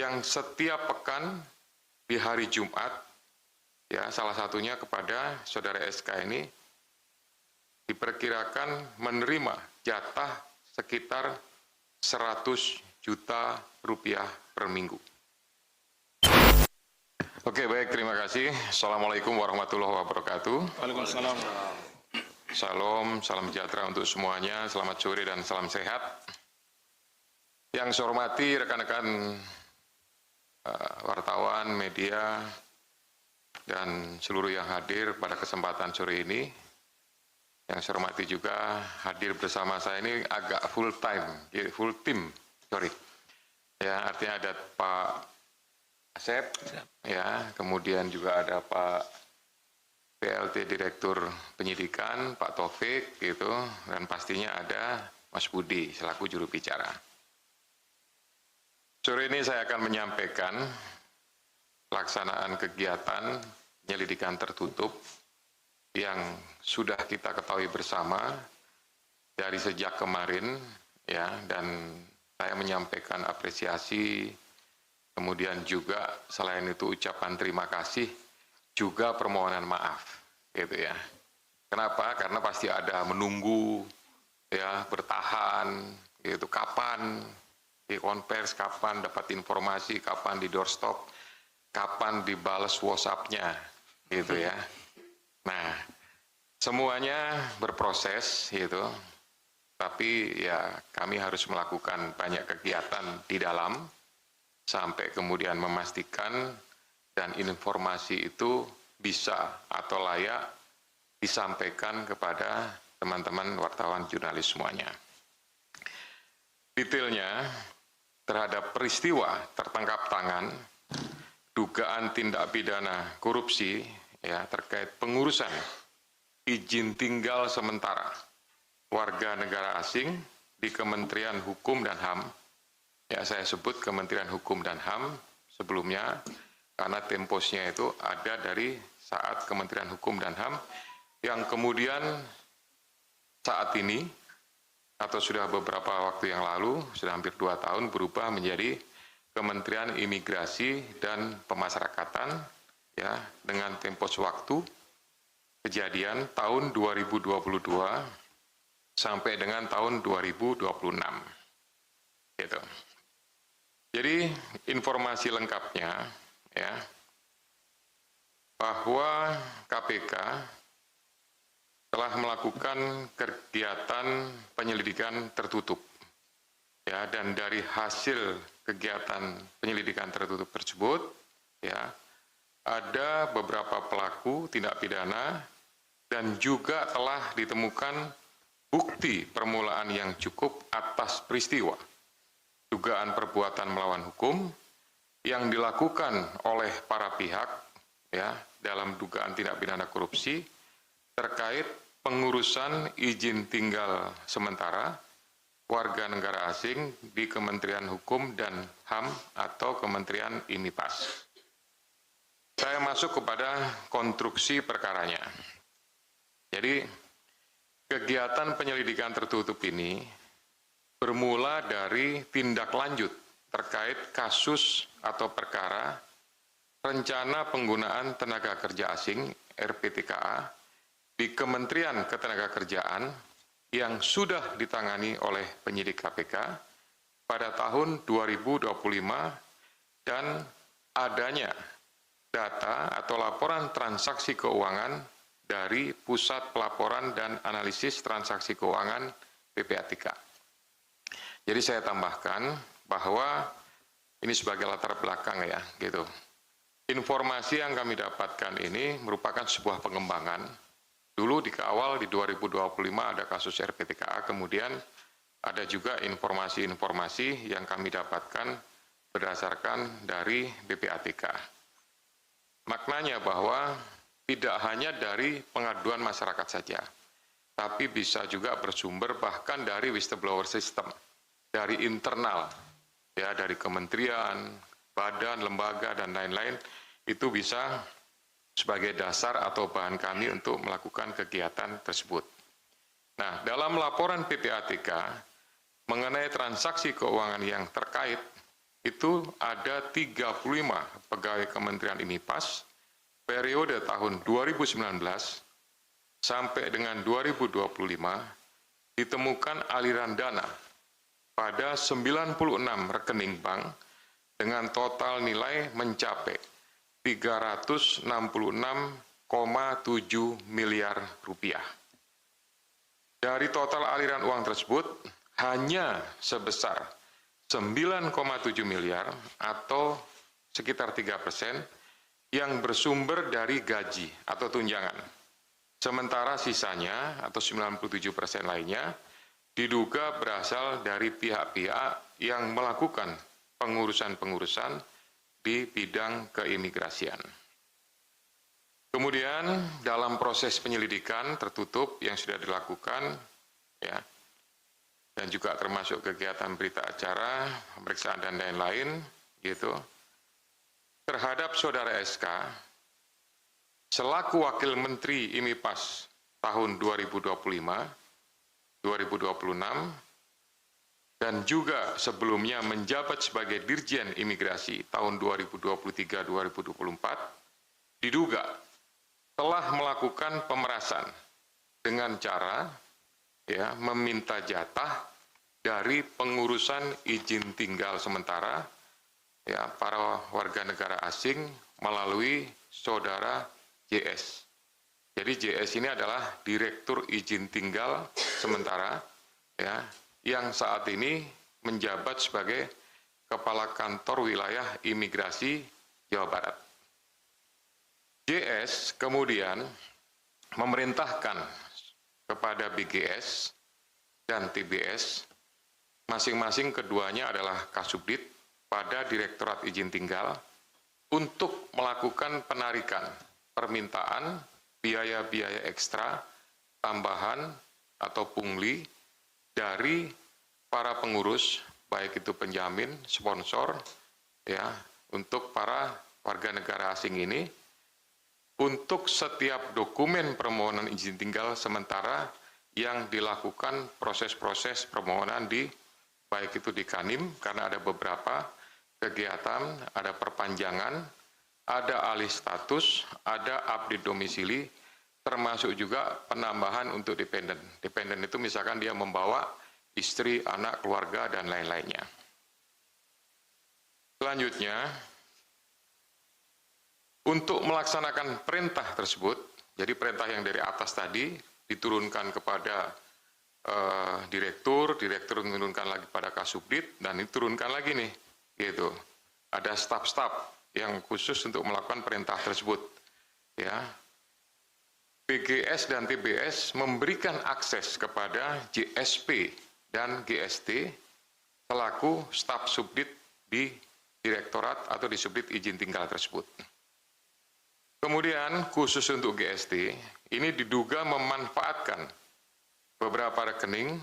yang setiap pekan di hari Jumat, ya salah satunya kepada saudara SK ini diperkirakan menerima jatah sekitar 100 juta rupiah per minggu. Oke, baik, terima kasih. Assalamualaikum warahmatullahi wabarakatuh. Waalaikumsalam. Salam sejahtera untuk semuanya, selamat sore dan salam sehat. Yang saya hormati rekan-rekan wartawan, media, dan seluruh yang hadir pada kesempatan sore ini. Yang saya hormati juga hadir bersama saya ini agak full team. Ya, artinya ada Pak Asep, ya, kemudian juga ada Pak PLT Direktur Penyidikan, Pak Taufik, gitu, dan pastinya ada Mas Budi selaku juru bicara. Sore ini saya akan menyampaikan pelaksanaan kegiatan penyelidikan tertutup yang sudah kita ketahui bersama dari sejak kemarin, ya, dan saya menyampaikan apresiasi, kemudian juga selain itu ucapan terima kasih, juga permohonan maaf, gitu ya. Kenapa? Karena pasti ada menunggu, ya, bertahan, gitu, kapan di konvers, kapan dapat informasi, kapan di doorstop, kapan dibales WhatsApp-nya, gitu ya. Nah, semuanya berproses, gitu. Tapi ya kami harus melakukan banyak kegiatan di dalam sampai kemudian memastikan dan informasi itu bisa atau layak disampaikan kepada teman-teman wartawan jurnalis semuanya. Detailnya terhadap peristiwa tertangkap tangan dugaan tindak pidana korupsi, ya, terkait pengurusan izin tinggal sementara warga negara asing di Kementerian Hukum dan HAM. Ya, saya sebut Kementerian Hukum dan HAM sebelumnya karena temposnya itu ada dari saat Kementerian Hukum dan HAM yang kemudian saat ini atau sudah beberapa waktu yang lalu, sudah hampir 2 tahun berubah menjadi Kementerian Imigrasi dan Pemasyarakatan, ya, dengan tempos waktu kejadian tahun 2022 sampai dengan tahun 2026. Gitu. Jadi informasi lengkapnya, ya, bahwa KPK telah melakukan kegiatan penyelidikan tertutup, ya, dan dari hasil kegiatan penyelidikan tertutup tersebut, ya, ada beberapa pelaku tindak pidana dan juga telah ditemukan bukti permulaan yang cukup atas peristiwa dugaan perbuatan melawan hukum yang dilakukan oleh para pihak, ya, dalam dugaan tindak pidana korupsi terkait pengurusan izin tinggal sementara warga negara asing di Kementerian Hukum dan HAM atau Kementerian IMIPAS. Saya masuk kepada konstruksi perkaranya. Jadi, kegiatan penyelidikan tertutup ini bermula dari tindak lanjut terkait kasus atau perkara rencana penggunaan tenaga kerja asing (RPTKA) di Kementerian Ketenagakerjaan yang sudah ditangani oleh penyidik KPK pada tahun 2025 dan adanya data atau laporan transaksi keuangan dari Pusat Pelaporan dan Analisis Transaksi Keuangan PPATK. Jadi saya tambahkan bahwa ini sebagai latar belakang, ya, gitu. Informasi yang kami dapatkan ini merupakan sebuah pengembangan. Dulu di awal di 2025 ada kasus RPTKA, kemudian ada juga informasi-informasi yang kami dapatkan berdasarkan dari BPATK. Maknanya bahwa tidak hanya dari pengaduan masyarakat saja, tapi bisa juga bersumber bahkan dari whistleblower system, dari internal, ya, dari kementerian, badan, lembaga, dan lain-lain, itu bisa sebagai dasar atau bahan kami untuk melakukan kegiatan tersebut. Nah, dalam laporan PPATK mengenai transaksi keuangan yang terkait itu ada 35 pegawai Kementerian IMIPAS periode tahun 2019 sampai dengan 2025 ditemukan aliran dana pada 96 rekening bank dengan total nilai mencapai 366,7 miliar rupiah. Dari total aliran uang tersebut, hanya sebesar 9,7 miliar atau sekitar 3% yang bersumber dari gaji atau tunjangan. Sementara sisanya atau 97% lainnya diduga berasal dari pihak-pihak yang melakukan pengurusan-pengurusan di bidang keimigrasian. Kemudian dalam proses penyelidikan tertutup yang sudah dilakukan, ya, dan juga termasuk kegiatan berita acara, pemeriksaan dan lain-lain, gitu, terhadap Saudara SK selaku Wakil Menteri IMIPAS tahun 2025, 2026, dan juga sebelumnya menjabat sebagai Dirjen Imigrasi tahun 2023-2024, diduga telah melakukan pemerasan dengan cara meminta jatah dari pengurusan izin tinggal sementara para warga negara asing melalui Saudara JS. Jadi JS ini adalah Direktur Izin Tinggal Sementara yang saat ini menjabat sebagai Kepala Kantor Wilayah Imigrasi Jawa Barat. JS kemudian memerintahkan kepada BGS dan TBS, masing-masing keduanya adalah Kasubdit pada Direktorat Izin Tinggal, untuk melakukan penarikan permintaan biaya-biaya ekstra, tambahan atau pungli dari para pengurus, baik itu penjamin, sponsor, untuk para warga negara asing ini, untuk setiap dokumen permohonan izin tinggal sementara yang dilakukan proses-proses permohonan baik itu di Kanim, karena ada beberapa kegiatan, ada perpanjangan, ada alih status, ada update domisili, termasuk juga penambahan untuk dependen. Dependen itu misalkan dia membawa istri, anak, keluarga, dan lain-lainnya. Selanjutnya, untuk melaksanakan perintah tersebut, jadi perintah yang dari atas tadi diturunkan kepada direktur menurunkan lagi pada Kasubdit, dan diturunkan lagi nih, gitu. Ada staf-staf yang khusus untuk melakukan perintah tersebut. BGS dan TBS memberikan akses kepada JSP dan GST selaku staf subdit di direktorat atau di subdit izin tinggal tersebut. Kemudian khusus untuk GST, ini diduga memanfaatkan beberapa rekening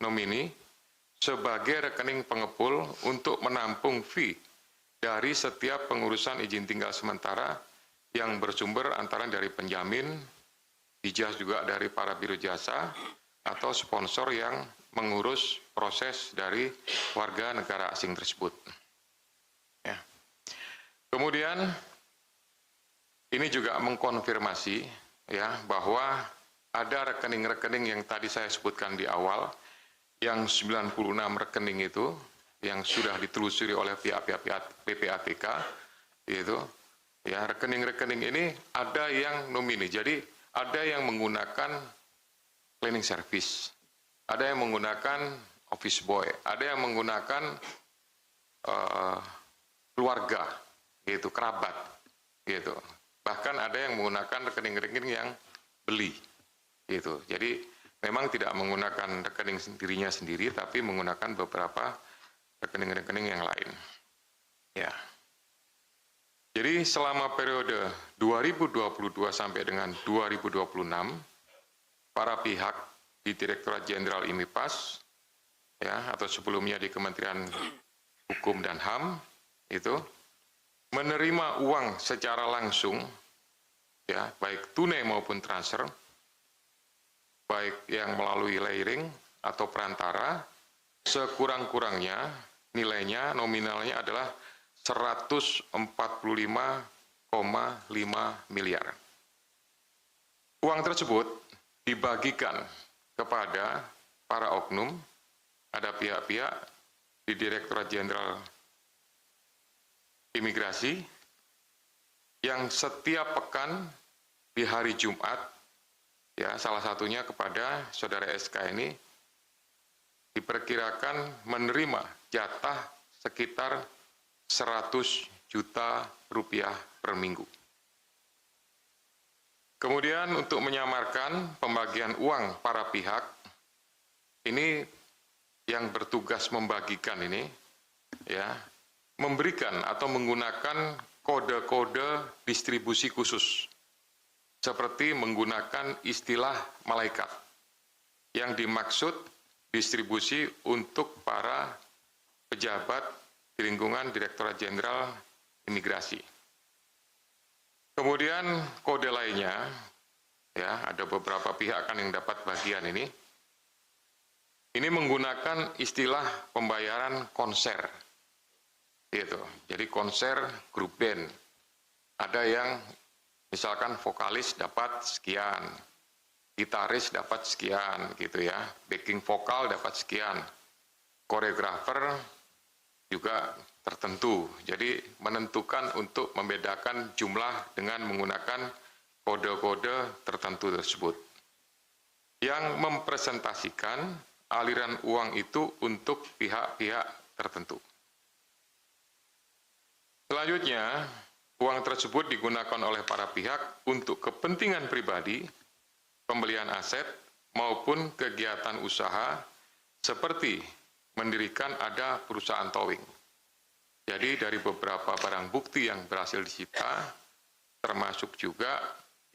nomini sebagai rekening pengepul untuk menampung fee dari setiap pengurusan izin tinggal sementara yang bersumber antara dari penjamin, ijaz juga dari para biro jasa, atau sponsor yang mengurus proses dari warga negara asing tersebut. Kemudian ini juga mengkonfirmasi bahwa ada rekening-rekening yang tadi saya sebutkan di awal, yang 96 rekening itu yang sudah ditelusuri oleh pihak-pihak PPATK, rekening-rekening ini ada yang nomini. Jadi ada yang menggunakan cleaning service, ada yang menggunakan office boy, ada yang menggunakan keluarga, kerabat, Bahkan ada yang menggunakan rekening-rekening yang beli, Jadi memang tidak menggunakan rekening dirinya sendiri, tapi menggunakan beberapa rekening-rekening yang lain. Jadi selama periode 2022 sampai dengan 2026, para pihak di Direktorat Jenderal IMIPAS, atau sebelumnya di Kementerian Hukum dan HAM, itu menerima uang secara langsung, baik tunai maupun transfer, baik yang melalui layering atau perantara, sekurang-kurangnya nilainya nominalnya adalah 145,5 miliar. Uang tersebut dibagikan kepada para oknum, ada pihak-pihak di Direktorat Jenderal Imigrasi yang setiap pekan di hari Jumat, ya salah satunya kepada saudara SK ini diperkirakan menerima jatah sekitar 100 juta rupiah per minggu. Kemudian untuk menyamarkan pembagian uang para pihak, ini yang bertugas membagikan ini, ya, memberikan atau menggunakan kode-kode distribusi khusus, seperti menggunakan istilah malaikat, yang dimaksud distribusi untuk para pejabat di lingkungan Direktorat Jenderal Imigrasi. Kemudian kode lainnya, ya ada beberapa pihak kan yang dapat bagian ini. Ini menggunakan istilah pembayaran konser, gitu. Jadi konser grup band. Ada yang misalkan vokalis dapat sekian, gitaris dapat sekian, gitu ya. Backing vokal dapat sekian, koreografer juga tertentu. Jadi menentukan untuk membedakan jumlah dengan menggunakan kode-kode tertentu tersebut. Yang mempresentasikan aliran uang itu untuk pihak-pihak tertentu. Selanjutnya, uang tersebut digunakan oleh para pihak untuk kepentingan pribadi, pembelian aset, maupun kegiatan usaha seperti mendirikan ada perusahaan towing. Jadi dari beberapa barang bukti yang berhasil disita, termasuk juga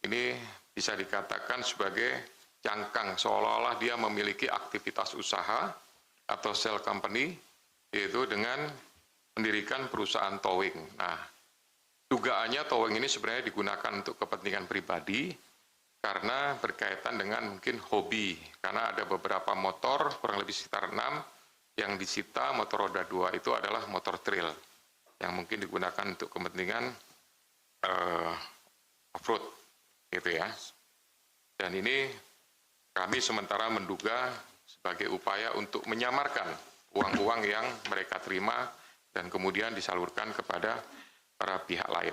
ini bisa dikatakan sebagai cangkang, seolah-olah dia memiliki aktivitas usaha atau shell company, yaitu dengan mendirikan perusahaan towing. Nah, dugaannya towing ini sebenarnya digunakan untuk kepentingan pribadi, karena berkaitan dengan mungkin hobi, karena ada beberapa motor, kurang lebih sekitar 6, yang disita motor roda 2 itu adalah motor trail, yang mungkin digunakan untuk kepentingan off-road, gitu ya. Dan ini kami sementara menduga sebagai upaya untuk menyamarkan uang-uang yang mereka terima dan kemudian disalurkan kepada para pihak lain.